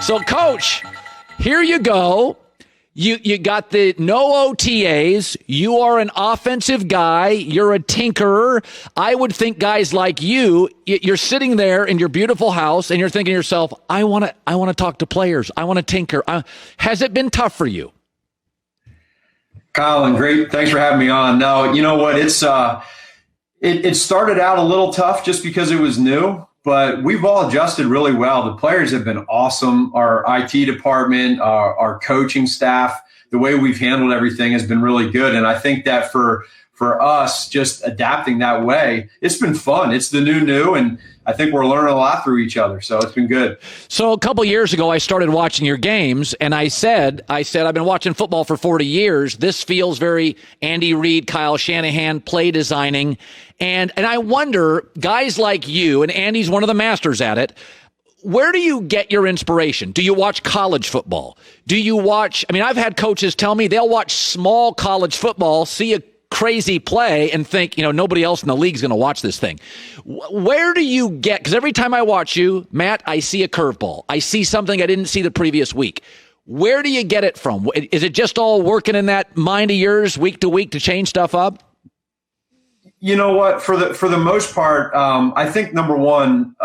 So, Coach, here you go. You got the no OTAs. You are an offensive guy. You're a tinkerer. I would think guys like you're sitting there in your beautiful house and you're thinking to yourself, I want to talk to players. I want to tinker. Has it been tough for you? Colin, great. Thanks for having me on. No, you know what? It started out a little tough just because it was new. But we've all adjusted really well. The players have been awesome. Our IT department, our coaching staff, the way we've handled everything has been really good. And I think that for us, just adapting that way, it's been fun. It's the new, and I think we're learning a lot through each other. So it's been good. So a couple years ago, I started watching your games, and I said, I've been watching football for 40 years. This feels very Andy Reid, Kyle Shanahan, play designing. And I wonder, guys like you, and Andy's one of the masters at it, where do you get your inspiration? Do you watch college football? Do you watch, I've had coaches tell me they'll watch small college football, see a crazy play and think, nobody else in the league is going to watch this thing. Where do you get, because every time I watch you, Matt, I see a curveball. I see something I didn't see the previous week. Where do you get it from? Is it just all working in that mind of yours week to week to change stuff up? You know what? For the most part, I think number one,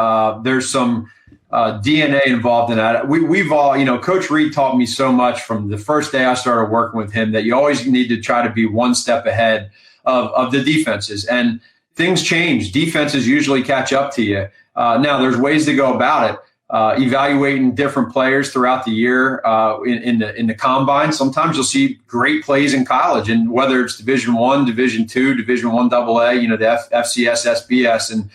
there's some DNA involved in that. We've all, Coach Reid taught me so much from the first day I started working with him that you always need to try to be one step ahead of the defenses. And things change. Defenses usually catch up to you. Now, there's ways to go about it. Evaluating different players throughout the year in the combine. Sometimes you'll see great plays in college, and whether it's Division I, Division II, Division I AA, the FCS, SBS, and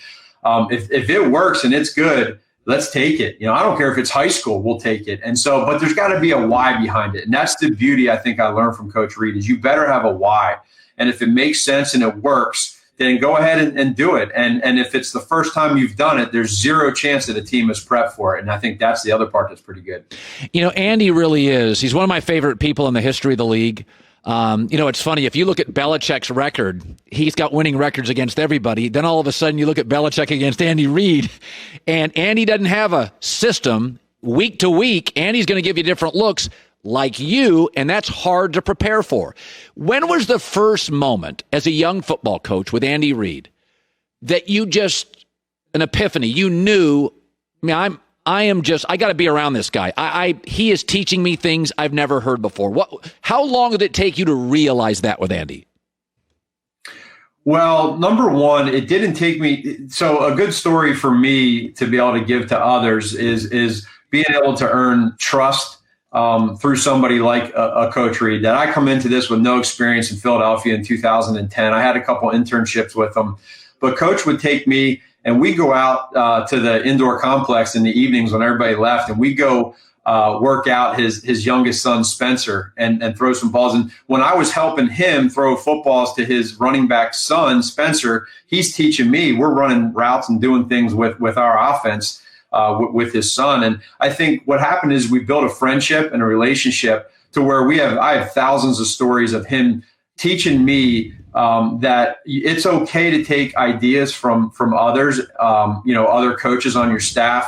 if it works and it's good, let's take it. I don't care if it's high school, we'll take it. And so, but there's got to be a why behind it, and that's the beauty I think I learned from Coach Reid is you better have a why, and if it makes sense and it works, then go ahead and do it. And if it's the first time you've done it, there's zero chance that a team is prepped for it. And I think that's the other part that's pretty good. Andy really is. He's one of my favorite people in the history of the league. It's funny. If you look at Belichick's record, he's got winning records against everybody. Then all of a sudden you look at Belichick against Andy Reid, and Andy doesn't have a system week to week. Andy's going to give you different looks like you, and that's hard to prepare for. When was the first moment as a young football coach with Andy Reid that you just, an epiphany, you knew, I got to be around this guy. He is teaching me things I've never heard before. How long did it take you to realize that with Andy? Well, number one, it didn't take me. So a good story for me to be able to give to others is being able to earn trust through somebody like a Coach Reid. That I come into this with no experience in Philadelphia in 2010. I had a couple internships with him, but Coach would take me and we go out to the indoor complex in the evenings when everybody left, and we go work out his youngest son, Spencer, and throw some balls. And when I was helping him throw footballs to his running back son, Spencer, he's teaching me. We're running routes and doing things with our offense. With his son. And I think what happened is we built a friendship and a relationship to where I have thousands of stories of him teaching me that it's okay to take ideas from others, other coaches on your staff,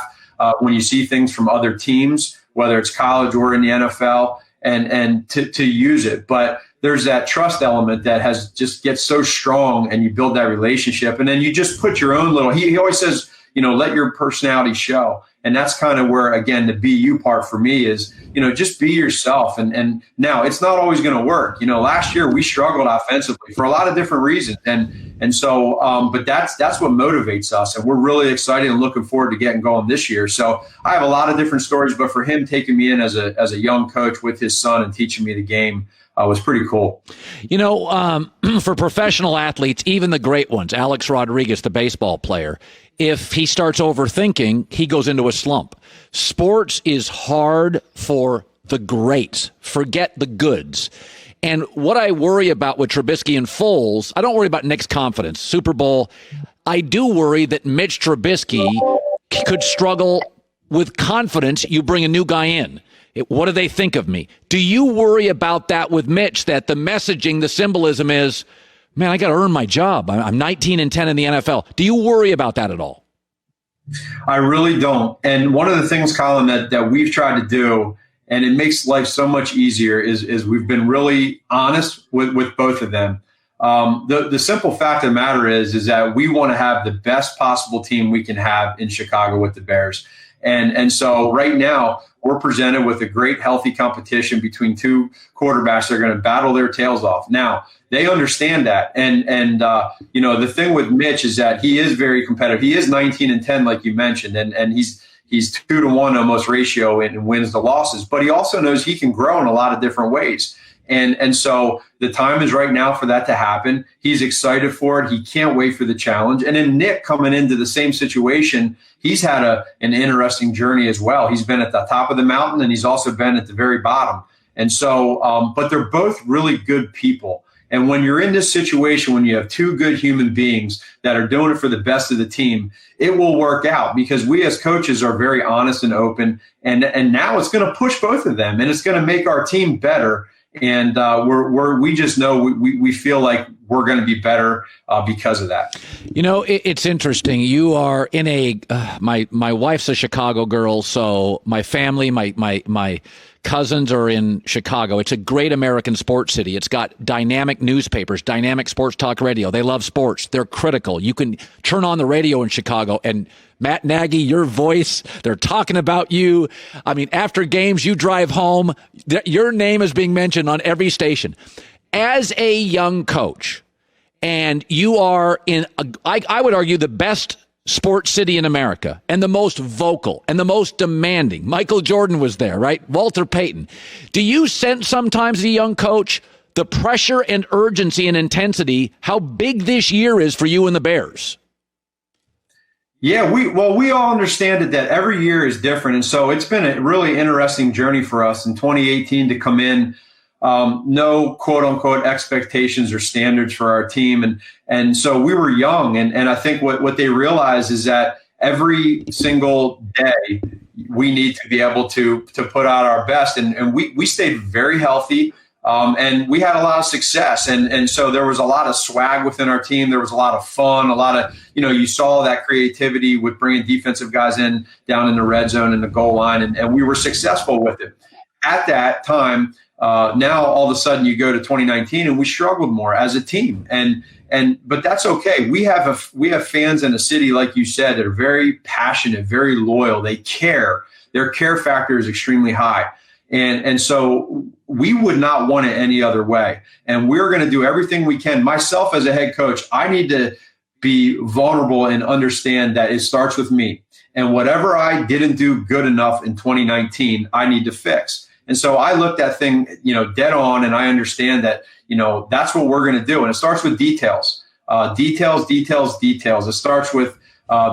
when you see things from other teams, whether it's college or in the NFL, and to use it. But there's that trust element that just gets so strong, and you build that relationship, and then you just put your own little, he always says, let your personality show. And that's kind of where, again, the be you part for me is, just be yourself. And now it's not always going to work. Last year we struggled offensively for a lot of different reasons. And so, but that's what motivates us. And we're really excited and looking forward to getting going this year. So I have a lot of different stories, but for him taking me in as a young coach with his son and teaching me the game was pretty cool. For professional athletes, even the great ones, Alex Rodriguez, the baseball player, if he starts overthinking, he goes into a slump. Sports is hard for the greats. Forget the goods. And what I worry about with Trubisky and Foles, I don't worry about Nick's confidence. Super Bowl, I do worry that Mitch Trubisky could struggle with confidence. You bring a new guy in. What do they think of me? Do you worry about that with Mitch, that the messaging, the symbolism is, man, I got to earn my job. I'm 19-10 in the NFL. Do you worry about that at all? I really don't. And one of the things, Colin, that we've tried to do, and it makes life so much easier, is we've been really honest with both of them. The simple fact of the matter is that we want to have the best possible team we can have in Chicago with the Bears. And so right now we're presented with a great, healthy competition between two quarterbacks that are going to battle their tails off. Now, they understand that. And the thing with Mitch is that he is very competitive. He is 19-10, like you mentioned, and he's 2-to-1 almost ratio and wins the losses. But he also knows he can grow in a lot of different ways. And so the time is right now for that to happen. He's excited for it. He can't wait for the challenge. And then Nick, coming into the same situation, he's had an interesting journey as well. He's been at the top of the mountain, and he's also been at the very bottom. And so, but they're both really good people. And when you're in this situation, when you have two good human beings that are doing it for the best of the team, it will work out, because we as coaches are very honest and open. And now it's going to push both of them, and it's going to make our team better. And we just know we feel like we're going to be better because of that. You know, it's interesting. You are in my wife's a Chicago girl, so my family, my cousins are in Chicago. It's a great American sports city. It's got dynamic newspapers, dynamic sports talk radio. They love sports. They're critical. You can turn on the radio in Chicago and Matt Nagy, your voice, they're talking about you. I mean, after games, you drive home, your name is being mentioned on every station. As a young coach, and you are in, I would argue, the best sports city in America, and the most vocal and the most demanding. Michael Jordan was there, right? Walter Payton. Do you sense sometimes as a young coach the pressure and urgency and intensity, how big this year is for you and the Bears? Yeah, we all understand that every year is different. And so it's been a really interesting journey for us in 2018 to come in. No quote unquote expectations or standards for our team. And so we were young. And I think what they realize is that every single day we need to be able to put out our best. And we stayed very healthy. And we had a lot of success. And so there was a lot of swag within our team. There was a lot of fun, a lot of, you saw that creativity with bringing defensive guys in down in the red zone and the goal line. And we were successful with it. At that time, now all of a sudden you go to 2019 and we struggled more as a team. But that's okay. We have fans in a city, like you said, that are very passionate, very loyal. They care. Their care factor is extremely high. And so we would not want it any other way. And we're going to do everything we can. Myself as a head coach, I need to be vulnerable and understand that it starts with me. And whatever I didn't do good enough in 2019, I need to fix. And so I looked at thing, dead on, and I understand that, that's what we're going to do. And it starts with details. Details. It starts with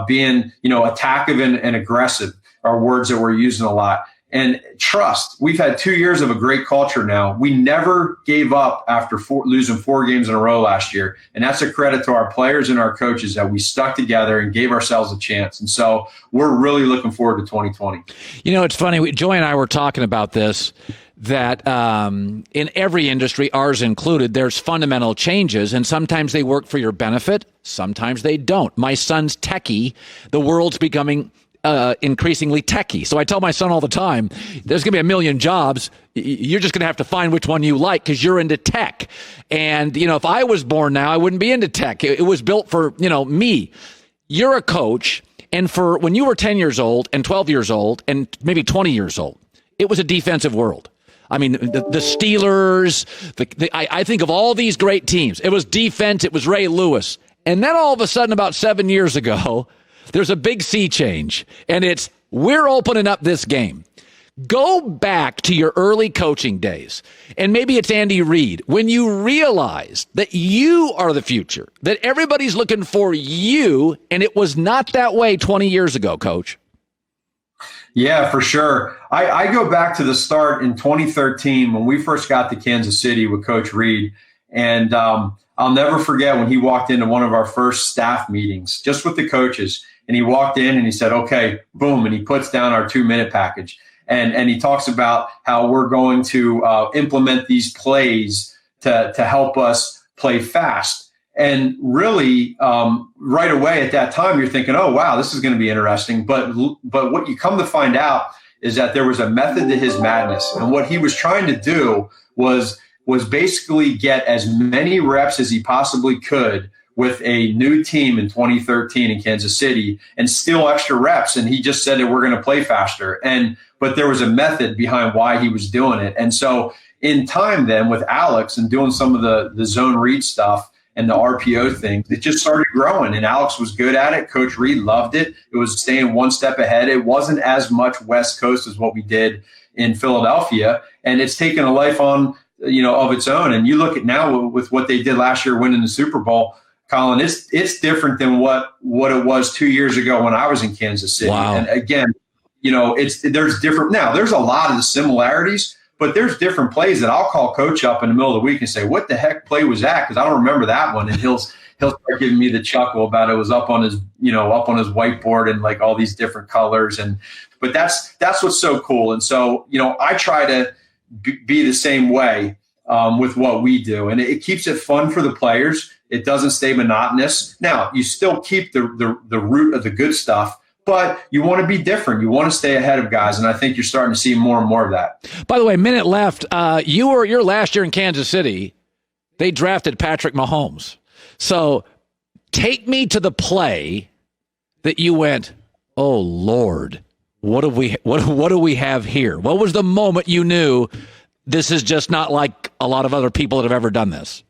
being, attactive and aggressive are words that we're using a lot. And trust. We've had 2 years of a great culture now. We never gave up after losing 4 games in a row last year. And that's a credit to our players and our coaches that we stuck together and gave ourselves a chance. And so we're really looking forward to 2020. It's funny. Joy and I were talking about this, that in every industry, ours included, there's fundamental changes. And sometimes they work for your benefit. Sometimes they don't. My son's techie. The world's becoming increasingly techie. So I tell my son all the time, there's going to be a million jobs. You're just going to have to find which one you like because you're into tech. And, if I was born now, I wouldn't be into tech. It was built for, me. You're a coach. And for when you were 10 years old and 12 years old and maybe 20 years old, it was a defensive world. I mean, the Steelers, I think of all these great teams. It was defense. It was Ray Lewis. And then all of a sudden, about 7 years ago, there's a big sea change, and it's we're opening up this game. Go back to your early coaching days, and maybe it's Andy Reid, when you realized that you are the future, that everybody's looking for you, and it was not that way 20 years ago, Coach. Yeah, for sure. I go back to the start in 2013 when we first got to Kansas City with Coach Reid, and I'll never forget when he walked into one of our first staff meetings just with the coaches. And he walked in and he said, okay, boom. And he puts down our 2-minute package. And he talks about how we're going to implement these plays to help us play fast. And really, right away at that time, you're thinking, oh, wow, this is going to be interesting. But what you come to find out is that there was a method to his madness. And what he was trying to do was basically get as many reps as he possibly could with a new team in 2013 in Kansas City and steal extra reps. And he just said that we're going to play faster. But there was a method behind why he was doing it. And so in time then with Alex and doing some of the zone read stuff and the RPO things, it just started growing. And Alex was good at it. Coach Reid loved it. It was staying one step ahead. It wasn't as much West Coast as what we did in Philadelphia. And it's taken a life on, of its own. And you look at now with what they did last year, winning the Super Bowl, Colin, it's different than what it was 2 years ago when I was in Kansas City. Wow. And again, there's different. Now there's a lot of the similarities, but there's different plays that I'll call coach up in the middle of the week and say, what the heck play was that? Because I don't remember that one. And he'll start giving me the chuckle about it was up on his whiteboard and like all these different colors. But that's what's so cool. And so, I try to be the same way with what we do. And it keeps it fun for the players. It doesn't stay monotonous. Now, you still keep the root of the good stuff, but you want to be different. You want to stay ahead of guys, and I think you're starting to see more and more of that. By the way, minute left. Your last year in Kansas City, they drafted Patrick Mahomes. So take me to the play that you went, oh, Lord, what do we have here? What was the moment you knew this is just not like a lot of other people that have ever done this?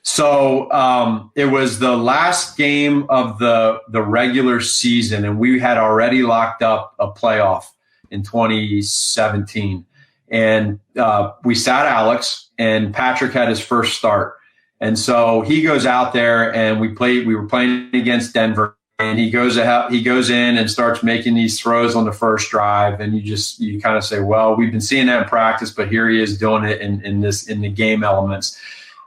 So it was the last game of the regular season, and we had already locked up a playoff in 2017. And we sat Alex, and Patrick had his first start. And so he goes out there, and we were playing against Denver, and he goes in and starts making these throws on the first drive, and you kind of say, well, we've been seeing that in practice, but here he is doing it in the game elements.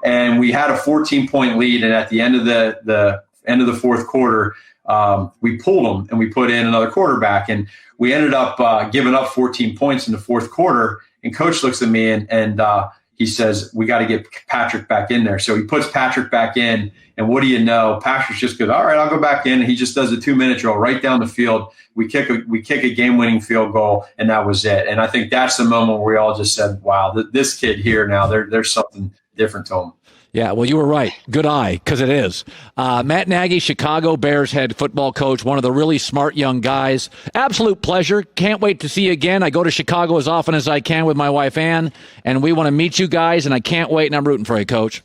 And we had a 14-point lead, and at the end of the fourth quarter, we pulled them and we put in another quarterback, and we ended up giving up 14 points in the fourth quarter. And Coach looks at me and he says, "We got to get Patrick back in there." So he puts Patrick back in, and what do you know? Patrick just goes, "All right, I'll go back in," and he just does a 2-minute drill right down the field. We kick a game-winning field goal, and that was it. And I think that's the moment where we all just said, "Wow, this kid here now, there's something different to him." Yeah, well, you were right. Good eye, because it is. Matt Nagy, Chicago Bears head football coach, one of the really smart young guys. Absolute pleasure. Can't wait to see you again. I go to Chicago as often as I can with my wife, Ann, and we want to meet you guys, and I can't wait, and I'm rooting for you, Coach.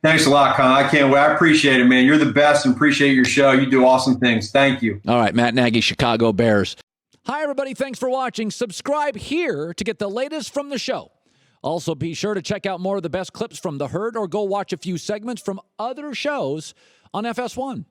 Thanks a lot, Colin. I can't wait. I appreciate it, man. You're the best, and appreciate your show. You do awesome things. Thank you. All right, Matt Nagy, Chicago Bears. Hi, everybody. Thanks for watching. Subscribe here to get the latest from the show. Also, be sure to check out more of the best clips from The Herd or go watch a few segments from other shows on FS1.